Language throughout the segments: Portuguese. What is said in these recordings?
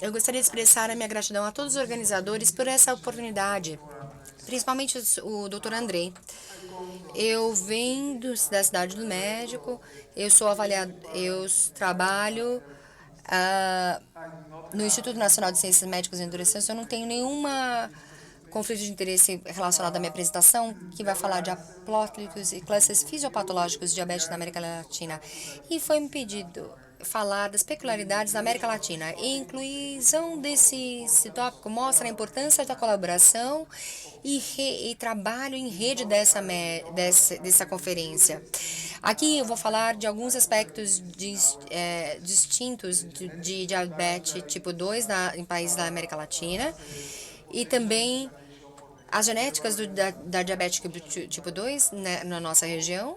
Eu gostaria de expressar a minha gratidão a todos os organizadores por essa oportunidade, principalmente o Dr. Andrei. Eu venho da cidade do México, eu sou avaliado, eu trabalho no Instituto Nacional de Ciências Médicas e Endurecimentos. Eu não tenho nenhuma conflito de interesse relacionado à minha apresentação, que vai falar de aplóticos e classes fisiopatológicos de diabetes na América Latina. E foi me pedido falar das peculiaridades da América Latina. E a inclusão desse tópico mostra a importância da colaboração e trabalho em rede dessa conferência. Aqui eu vou falar de alguns aspectos distintos de diabetes tipo 2 em países da América Latina e também as genéticas da diabetes tipo 2, né, na nossa região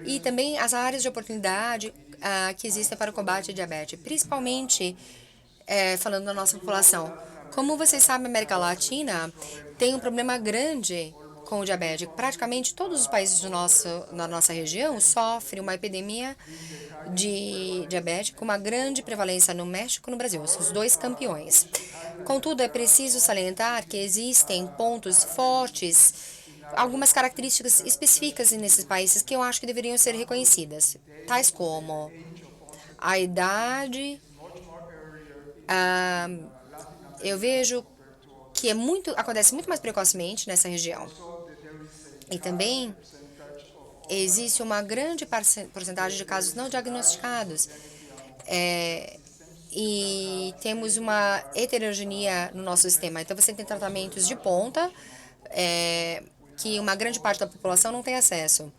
e também as áreas de oportunidade que existem para o combate à diabetes, principalmente falando da nossa população. Como vocês sabem, a América Latina tem um problema grande com o diabetes. Praticamente todos os países da nossa região sofrem uma epidemia de diabetes com uma grande prevalência no México e no Brasil, os dois campeões. Contudo, é preciso salientar que existem pontos fortes, algumas características específicas nesses países que eu acho que deveriam ser reconhecidas, tais como a idade. Eu vejo que acontece muito mais precocemente nessa região. E também existe uma grande porcentagem de casos não diagnosticados. E temos uma heterogeneia no nosso sistema. Então, você tem tratamentos de ponta, que uma grande parte da população não tem acesso,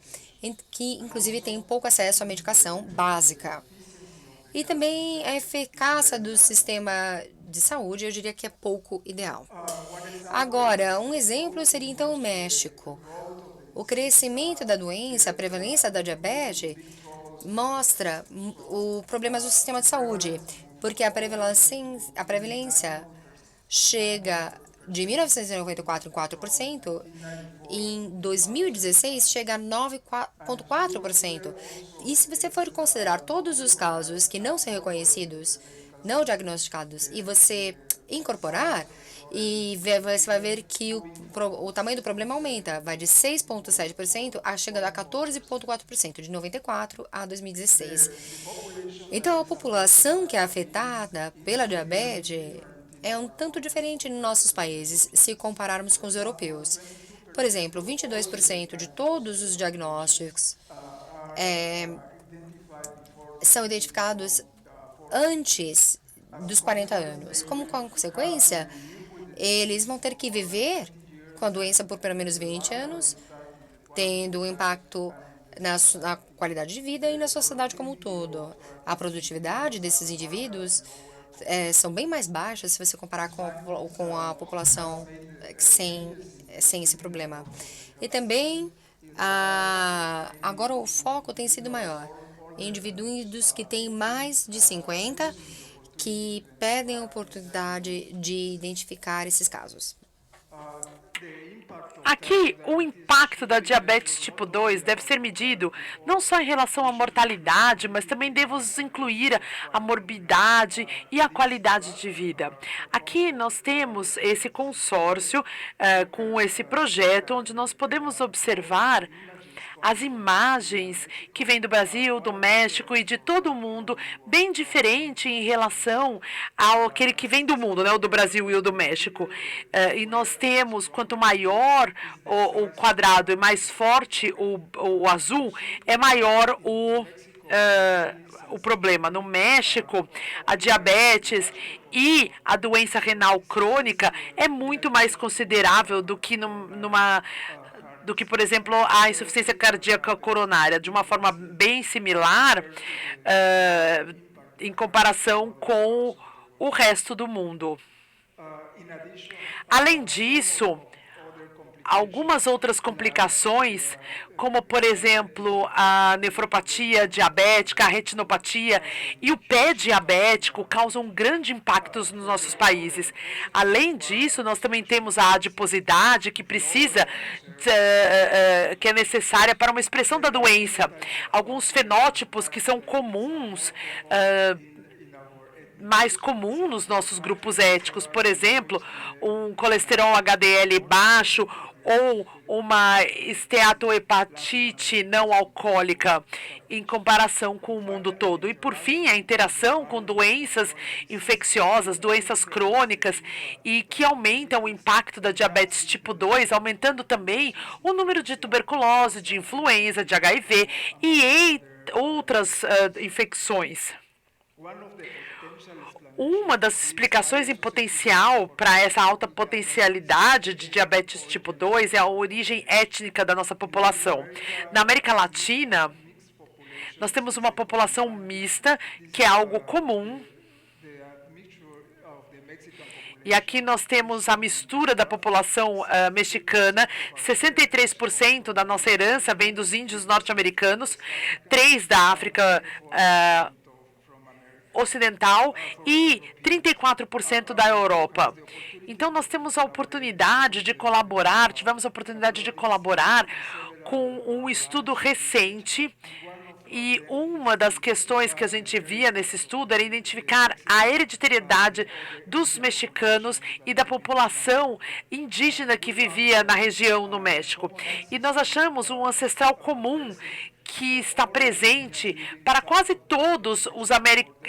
que inclusive tem pouco acesso à medicação básica. E também a eficácia do sistema de saúde, eu diria que é pouco ideal. Agora, um exemplo seria então o México. O crescimento da doença, a prevalência da diabetes, mostra o problemas do sistema de saúde, porque a prevalência chega de 1994 em 4%, em 2016 chega a 9,4%. E se você for considerar todos os casos que não são reconhecidos, não diagnosticados, e você incorporar, você vai ver que o tamanho do problema aumenta, vai de 6,7% a chegando a 14,4%, de 94 a 2016. Então, a população que é afetada pela diabetes é um tanto diferente em nossos países, se compararmos com os europeus. Por exemplo, 22% de todos os diagnósticos são identificados antes dos 40 anos. Como consequência, eles vão ter que viver com a doença por pelo menos 20 anos, tendo um impacto na qualidade de vida e na sociedade como um todo. A produtividade desses indivíduos são bem mais baixas se você comparar com a população sem esse problema. E também, agora o foco tem sido maior. Indivíduos que têm mais de 50 que pedem a oportunidade de identificar esses casos. Aqui, o impacto da diabetes tipo 2 deve ser medido não só em relação à mortalidade, mas também devemos incluir a morbidade e a qualidade de vida. Aqui nós temos esse consórcio com esse projeto, onde nós podemos observar as imagens que vêm do Brasil, do México e de todo o mundo, bem diferente em relação ao aquele que vem do mundo, né, o do Brasil e o do México. E nós temos, quanto maior o quadrado e mais forte o azul, é maior o problema. No México, a diabetes e a doença renal crônica é muito mais considerável do que por exemplo, a insuficiência cardíaca coronária, de uma forma bem similar em comparação com o resto do mundo. Além disso, algumas outras complicações, como, por exemplo, a nefropatia diabética, a retinopatia e o pé diabético, causam grande impacto nos nossos países. Além disso, nós também temos a adiposidade, que que é necessária para uma expressão da doença. Alguns fenótipos que são comuns mais comum nos nossos grupos étnicos, por exemplo, um colesterol HDL baixo ou uma esteatohepatite não alcoólica em comparação com o mundo todo. E, por fim, a interação com doenças infecciosas, doenças crônicas e que aumentam o impacto da diabetes tipo 2, aumentando também o número de tuberculose, de influenza, de HIV e outras infecções. Uma das explicações em potencial para essa alta potencialidade de diabetes tipo 2 é a origem étnica da nossa população. Na América Latina, nós temos uma população mista, que é algo comum. E aqui nós temos a mistura da população mexicana. 63% da nossa herança vem dos índios norte-americanos, 3% da África ocidental e 34% da Europa. Então, nós temos a oportunidade de colaborar, tivemos a oportunidade de colaborar com um estudo recente. E uma das questões que a gente via nesse estudo era identificar a hereditariedade dos mexicanos e da população indígena que vivia na região no México. E nós achamos um ancestral comum que está presente para quase todos os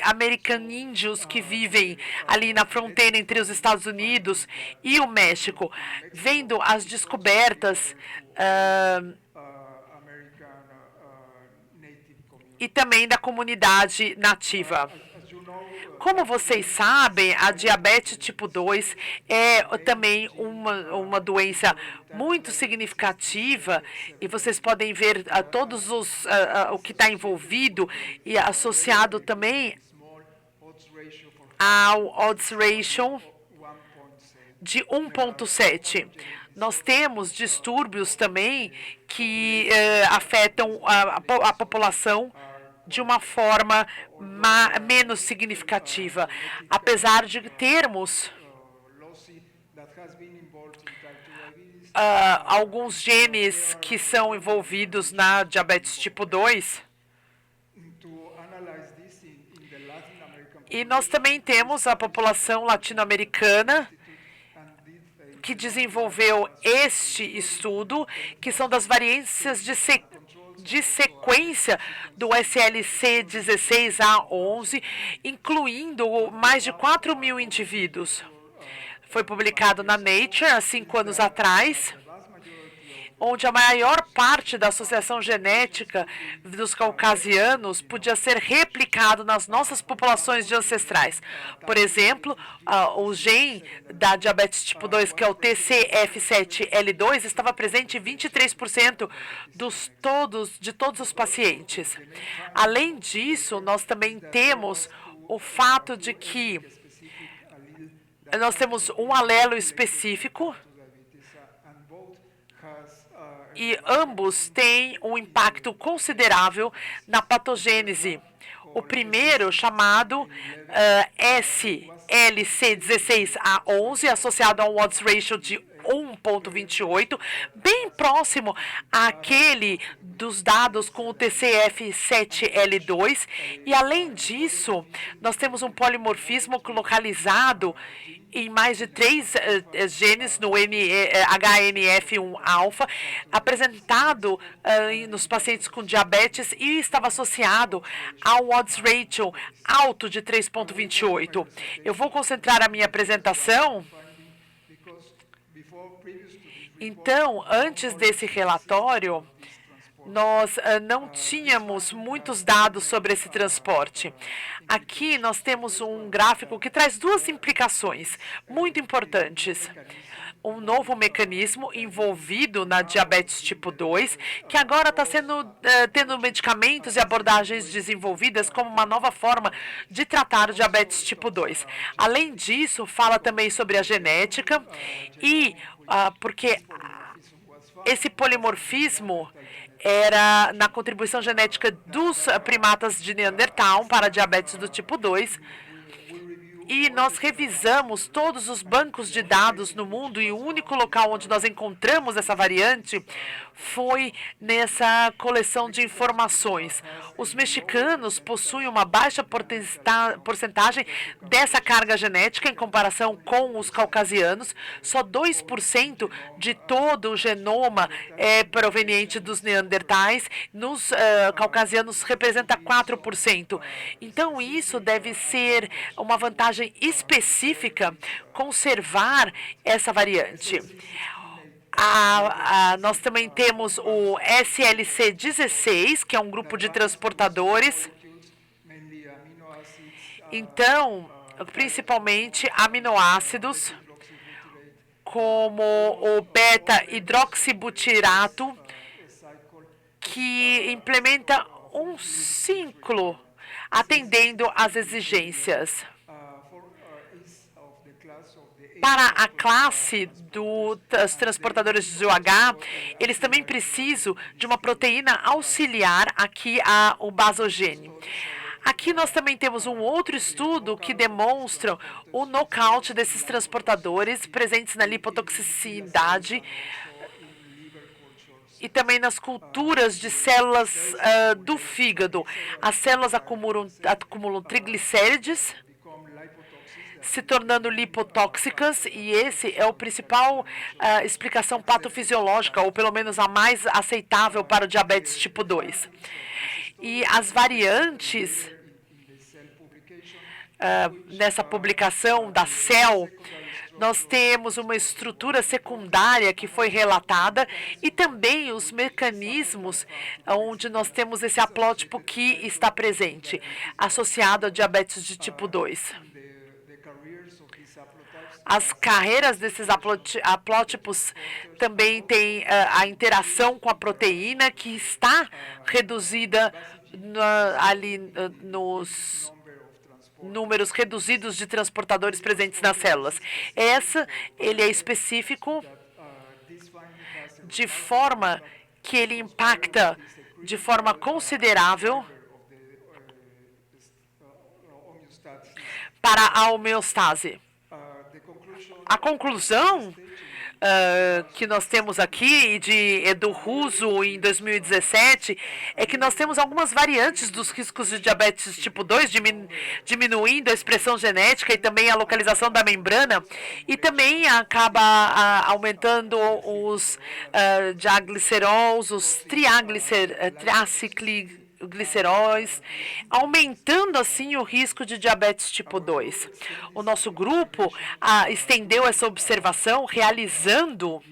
americaníndios que vivem ali na fronteira entre os Estados Unidos e o México, vendo as descobertas e também da comunidade nativa. Como vocês sabem, a diabetes tipo 2 é também uma doença muito significativa e vocês podem ver todos o que está envolvido e associado também ao odds ratio de 1,7. Nós temos distúrbios também que afetam a população de uma forma menos significativa, apesar de termos alguns genes que são envolvidos na diabetes tipo 2. E nós também temos a população latino-americana que desenvolveu este estudo, que são das variâncias de sequência do SLC16A11, incluindo mais de 4.000 indivíduos. Foi publicado na Nature há 5 anos atrás, onde a maior parte da associação genética dos caucasianos podia ser replicado nas nossas populações de ancestrais. Por exemplo, o gene da diabetes tipo 2, que é o TCF7L2, estava presente em 23% de todos os pacientes. Além disso, nós também temos o fato de que nós temos um alelo específico e ambos têm um impacto considerável na patogênese. O primeiro, chamado SLC16A11, associado a um odds ratio de 1,28, bem próximo àquele dos dados com o TCF7L2. E, além disso, nós temos um polimorfismo localizado em mais de 3 genes no HNF1-alfa, apresentado nos pacientes com diabetes e estava associado a um odds ratio alto de 3,28. Eu vou concentrar a minha apresentação. Então, antes desse relatório, nós não tínhamos muitos dados sobre esse transporte. Aqui nós temos um gráfico que traz 2 implicações muito importantes. Um novo mecanismo envolvido na diabetes tipo 2, que agora está tendo medicamentos e abordagens desenvolvidas como uma nova forma de tratar o diabetes tipo 2. Além disso, fala também sobre a genética e porque esse polimorfismo era na contribuição genética dos primatas de Neandertal para a diabetes do tipo 2. E nós revisamos todos os bancos de dados no mundo e o único local onde nós encontramos essa variante foi nessa coleção de informações. Os mexicanos possuem uma baixa porcentagem dessa carga genética em comparação com os caucasianos. Só 2% de todo o genoma é proveniente dos neandertais. Nos caucasianos representa 4%. Então, isso deve ser uma vantagem específica conservar essa variante. Nós também temos o SLC16, que é um grupo de transportadores. Então, principalmente aminoácidos, como o beta-hidroxibutirato, que implementa um ciclo atendendo às exigências. Para a classe dos transportadores de OH, eles também precisam de uma proteína auxiliar aqui ao basogene. Aqui nós também temos um outro estudo que demonstra o knockout desses transportadores presentes na lipotoxicidade e também nas culturas de células do fígado. As células acumulam triglicérides, se tornando lipotóxicas, e esse é o principal explicação patofisiológica, ou pelo menos a mais aceitável para o diabetes tipo 2. E as variantes nessa publicação da Cell, nós temos uma estrutura secundária que foi relatada e também os mecanismos onde nós temos esse haplótipo que está presente, associado a diabetes de tipo 2. As carreiras desses haplótipos também têm a interação com a proteína, que está reduzida ali nos números reduzidos de transportadores presentes nas células. Ele é específico de forma que ele impacta de forma considerável para a homeostase. A conclusão que nós temos aqui do Russo em 2017 é que nós temos algumas variantes dos riscos de diabetes tipo 2, diminuindo a expressão genética e também a localização da membrana, e também acaba aumentando os diaglicerols, os triacilgliceróis, aumentando assim o risco de diabetes tipo 2. O nosso grupo estendeu essa observação realizando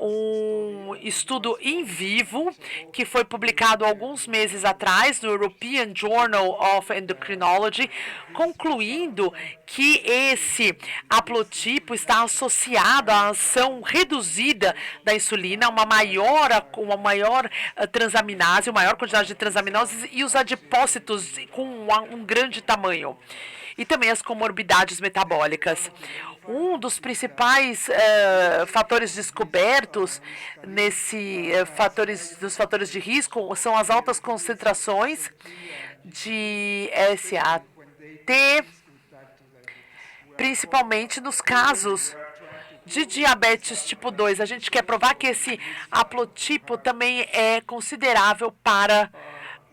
um estudo em vivo que foi publicado alguns meses atrás no European Journal of Endocrinology, concluindo que esse haplotipo está associado à ação reduzida da insulina, uma maior transaminase, uma maior quantidade de transaminoses e os adipócitos com um grande tamanho. E também as comorbidades metabólicas. Um dos principais fatores descobertos dos fatores de risco são as altas concentrações de SAT, principalmente nos casos de diabetes tipo 2. A gente quer provar que esse haplotipo também é considerável para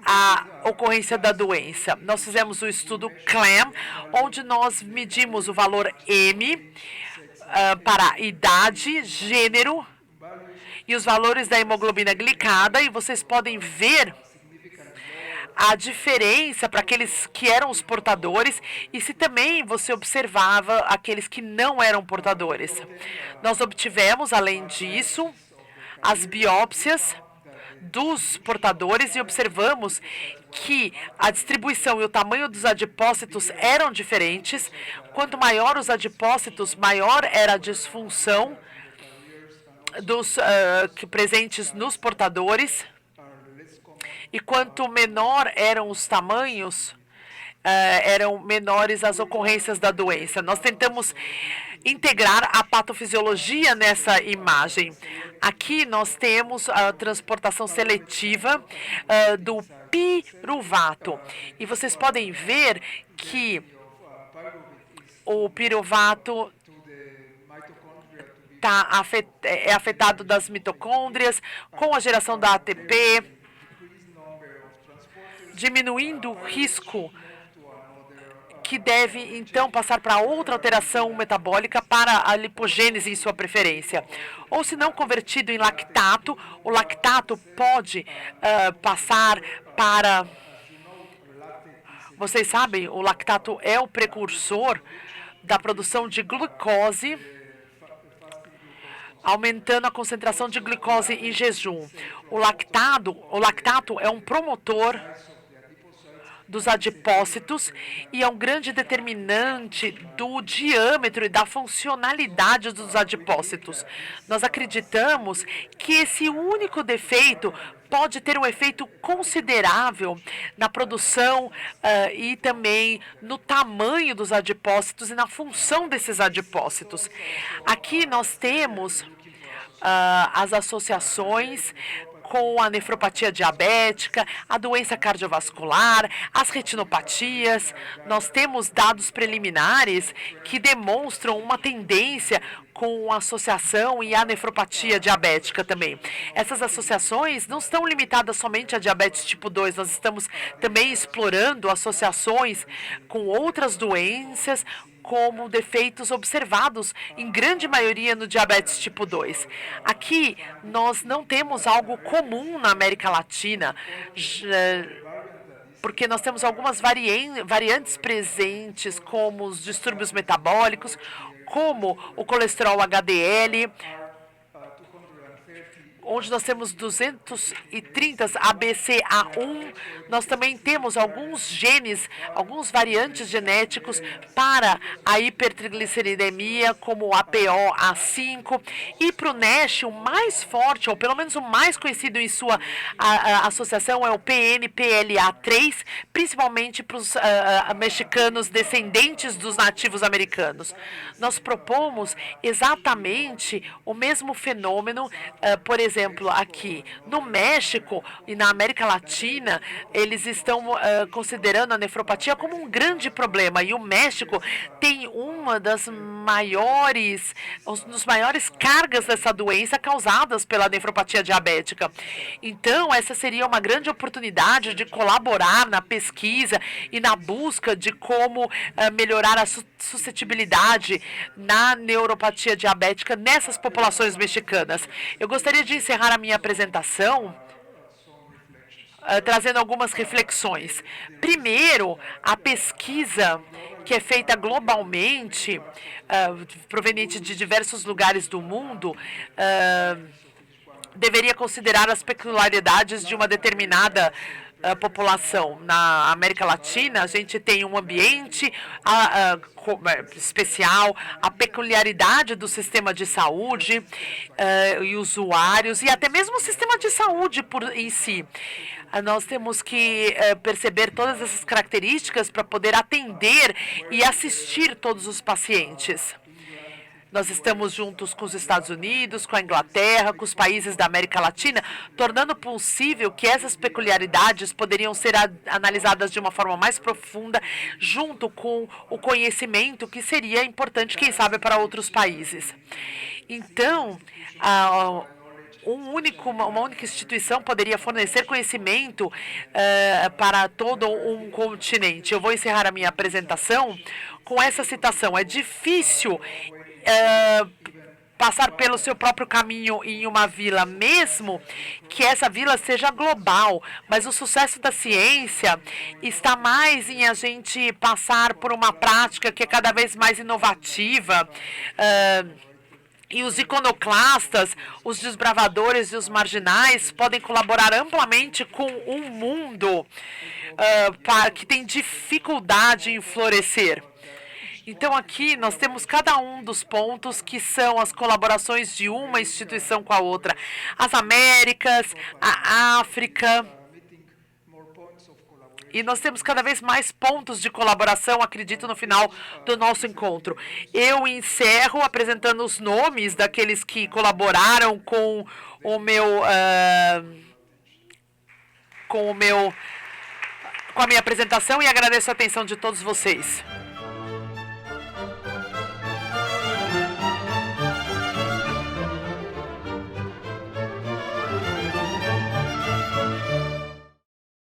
a ocorrência da doença. Nós fizemos o estudo CLAM, onde nós medimos o valor M para idade, gênero e os valores da hemoglobina glicada, e vocês podem ver a diferença para aqueles que eram os portadores e se também você observava aqueles que não eram portadores. Nós obtivemos, além disso, as biópsias dos portadores e observamos que a distribuição e o tamanho dos adipócitos eram diferentes. Quanto maior os adipócitos, maior era a disfunção dos presentes nos portadores. E quanto menor eram os tamanhos, eram menores as ocorrências da doença. Nós tentamos integrar a patofisiologia nessa imagem. Aqui nós temos a transportação seletiva do piruvato. E vocês podem ver que o piruvato é afetado das mitocôndrias, com a geração da ATP, diminuindo o risco que deve, então, passar para outra alteração metabólica para a lipogênese em sua preferência. Ou, se não convertido em lactato, o lactato pode passar para... Vocês sabem, o lactato é o precursor da produção de glicose, aumentando a concentração de glicose em jejum. O lactato é um promotor dos adipócitos e é um grande determinante do diâmetro e da funcionalidade dos adipócitos. Nós acreditamos que esse único defeito pode ter um efeito considerável na produção e também no tamanho dos adipócitos e na função desses adipócitos. Aqui nós temos as associações com a nefropatia diabética, a doença cardiovascular, as retinopatias. Nós temos dados preliminares que demonstram uma tendência com a associação e a nefropatia diabética também. Essas associações não estão limitadas somente a diabetes tipo 2, nós estamos também explorando associações com outras doenças, como defeitos observados em grande maioria no diabetes tipo 2. Aqui, nós não temos algo comum na América Latina, porque nós temos algumas variantes presentes, como os distúrbios metabólicos, como o colesterol HDL, onde nós temos 230 ABCA1, nós também temos alguns genes, alguns variantes genéticos para a hipertrigliceridemia, como o APOA5, e para o NASH, o mais forte, ou pelo menos o mais conhecido em sua associação, é o PNPLA3, principalmente para os mexicanos descendentes dos nativos americanos. Nós propomos exatamente o mesmo fenômeno, por exemplo, aqui no México e na América Latina, eles estão considerando a nefropatia como um grande problema. E o México tem uma das maiores cargas dessa doença causadas pela nefropatia diabética. Então, essa seria uma grande oportunidade de colaborar na pesquisa e na busca de como melhorar a suscetibilidade na neuropatia diabética nessas populações mexicanas. Eu gostaria de encerrar a minha apresentação trazendo algumas reflexões. Primeiro, a pesquisa que é feita globalmente, proveniente de diversos lugares do mundo, deveria considerar as peculiaridades de uma determinada população. Na América Latina, a gente tem um ambiente especial, a peculiaridade do sistema de saúde e usuários, e até mesmo o sistema de saúde em si. Nós temos que perceber todas essas características para poder atender e assistir todos os pacientes. Nós estamos juntos com os Estados Unidos, com a Inglaterra, com os países da América Latina, tornando possível que essas peculiaridades poderiam ser analisadas de uma forma mais profunda, junto com o conhecimento que seria importante, quem sabe, para outros países. Então, uma única instituição poderia fornecer conhecimento para todo um continente. Eu vou encerrar a minha apresentação com essa citação. É difícil passar pelo seu próprio caminho em uma vila, mesmo que essa vila seja global, mas o sucesso da ciência está mais em a gente passar por uma prática que é cada vez mais inovativa, e os iconoclastas, os desbravadores e os marginais podem colaborar amplamente com um mundo que tem dificuldade em florescer. Então, aqui nós temos cada um dos pontos que são as colaborações de uma instituição com a outra. As Américas, a África. E nós temos cada vez mais pontos de colaboração, acredito, no final do nosso encontro. Eu encerro apresentando os nomes daqueles que colaboraram com a minha apresentação e agradeço a atenção de todos vocês.